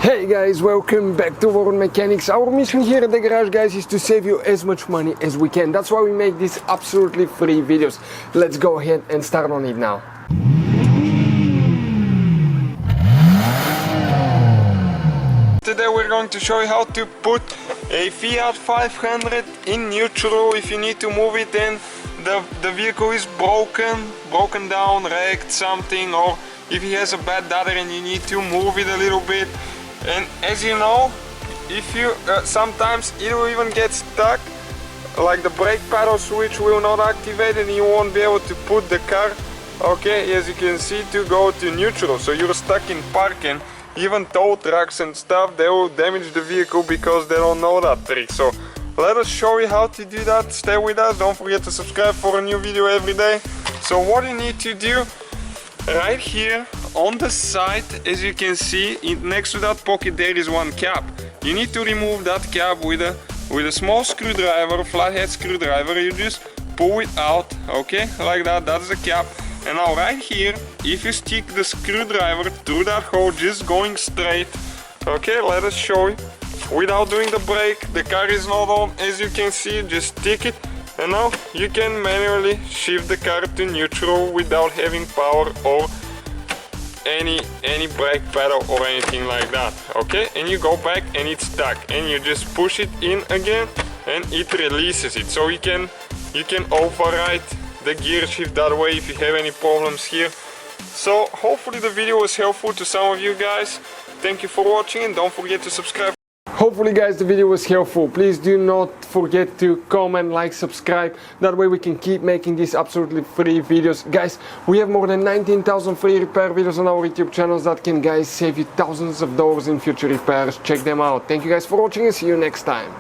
Hey guys, welcome back to World Mechanics. Our mission here at the garage, guys, is to save you as much money as we can. That's why we make these absolutely free videos. Let's go ahead and start on it now. Today we're going to show you how to put a Fiat 500 in neutral if you need to move it and the vehicle is broken down, wrecked, something, or if he has a bad data and you need to move it a little bit. And as you know, if you sometimes it will even get stuck, like the brake pedal switch will not activate and you won't be able to put the car, okay, as you can see, to go to neutral. So you're stuck in parking. Even tow trucks and stuff, they will damage the vehicle because they don't know that trick. So let us show you how to do that. Stay with us, don't forget to subscribe for a new video every day. So what you need to do, right here on the side, as you can see, next to that pocket there is one cap. You need to remove that cap with a small screwdriver, flathead screwdriver. You just pull it out, okay, like that. That's the cap. And now right here, if you stick the screwdriver through that hole, just going straight, okay, let us show you, without doing the brake. The car is not on, as you can see. Just stick it, and now you can manually shift the car to neutral without having power or any brake pedal or anything like that, okay. And you go back and it's stuck, and you just push it in again and it releases it. So you can override the gear shift that way if you have any problems here. So hopefully the video was helpful to some of you guys. Thank you for watching and don't forget to subscribe. Hopefully guys the video was helpful. Please do not forget to comment, like, subscribe. That way we can keep making these absolutely free videos. Guys, we have more than 19,000 free repair videos on our YouTube channels that can, guys, save you thousands of dollars in future repairs. Check them out. Thank you guys for watching and see you next time.